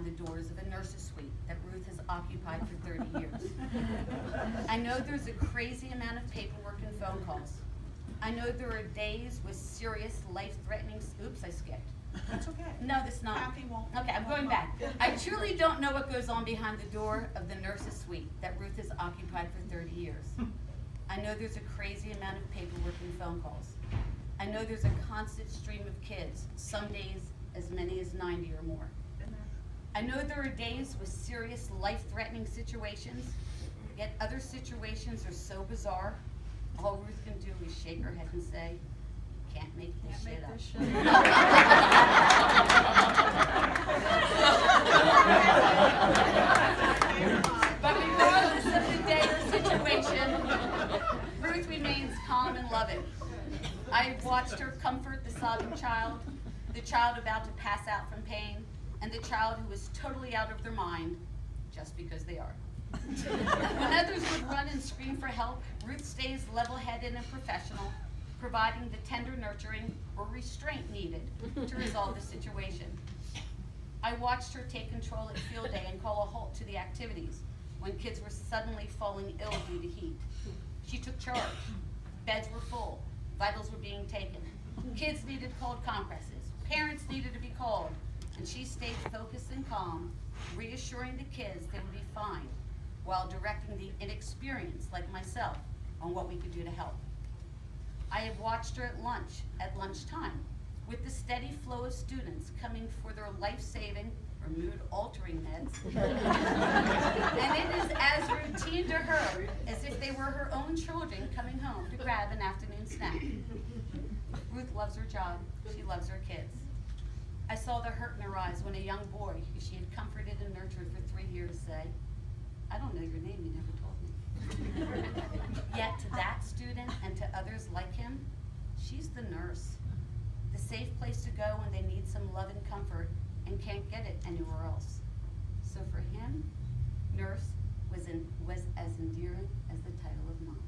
the doors of a nurse's suite that Ruth has occupied for 30 years. I know there's a crazy amount of paperwork and phone calls. I know there are days with serious life-threatening, oops, I skipped. That's okay. No, that's not. Kathy won't. Okay, I'm going back. I truly don't know what goes on behind the door of the nurse's suite that Ruth has occupied for 30 years. I know there's a crazy amount of paperwork and phone calls. I know there's a constant stream of kids, some days as many as 90 or more. I know there are days with serious life-threatening situations, yet other situations are so bizarre, all Ruth can do is shake her head and say, can't make this shit up. But regardless of the day or situation, Ruth remains calm and loving. I've watched her comfort the sobbing child, the child about to pass out from pain, and the child who is totally out of their mind just because they are. When others would run and scream for help, Ruth stays level-headed and professional, providing the tender nurturing or restraint needed to resolve the situation. I watched her take control at field day and call a halt to the activities when kids were suddenly falling ill due to heat. She took charge. Beds were full. Vitals were being taken. Kids needed cold compresses. Parents needed to be called. And she stayed focused and calm, reassuring the kids they would be fine, while directing the inexperienced, like myself, on what we could do to help. I have watched her at lunchtime, with the steady flow of students coming for their life-saving or mood-altering meds. And it is as routine to her as if they were her own children coming home to grab an afternoon snack. Ruth loves her job. She loves her kids. I saw the hurt in her eyes when a young boy who she had comforted and nurtured for 3 years say, I don't know your name, you never told me. Yet to that student and to others like him, she's the nurse. The safe place to go when they need some love and comfort and can't get it anywhere else. So for him, nurse was as endearing as the title of mom.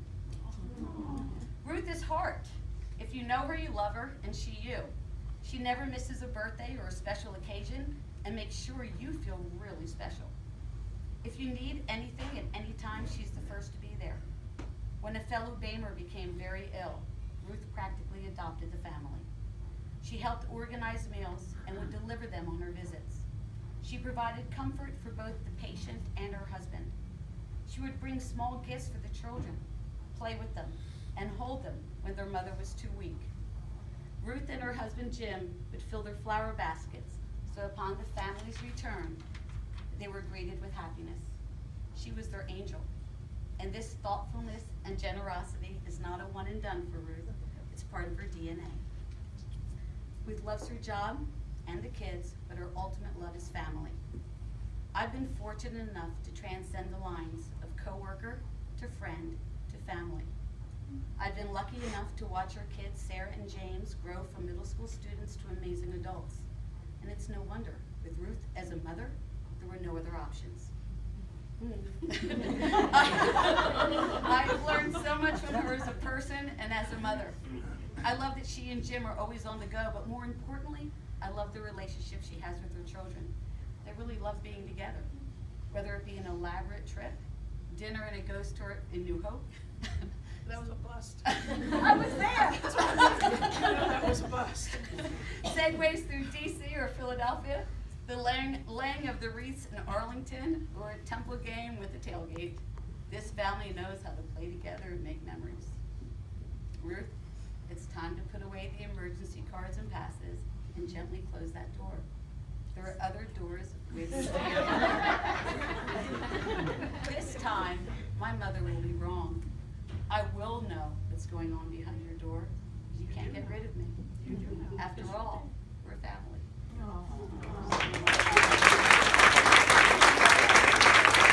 Ruth is heart. If you know her, you love her, and she you. She never misses a birthday or a special occasion and makes sure you feel really special. If you need anything at any time, she's the first to be there. When a fellow Bamer became very ill, Ruth practically adopted the family. She helped organize meals and would deliver them on her visits. She provided comfort for both the patient and her husband. She would bring small gifts for the children, play with them, and hold them when their mother was too weak. Ruth and her husband Jim would fill their flower baskets, so upon the family's return, they were greeted with happiness. She was their angel, and this thoughtfulness and generosity is not a one and done for Ruth. It's part of her DNA. Ruth loves her job and the kids, but her ultimate love is family. I've been fortunate enough to transcend the lines of coworker to friend to family. I've been lucky enough to watch our kids, Sarah and James, grow from middle school students to amazing adults. And it's no wonder, with Ruth as a mother, there were no other options. I've learned so much from her as a person and as a mother. I love that she and Jim are always on the go, but more importantly, I love the relationship she has with her children. They really love being together, whether it be an elaborate trip, dinner and a ghost tour in New Hope. That was a bust. I was there. That was a bust. Segues through DC or Philadelphia, the laying of the wreaths in Arlington, or a Temple game with a tailgate. This family knows how to play together and make memories. Ruth, it's time to put away the emergency cards and passes and gently close that door. There are other doors waiting for you.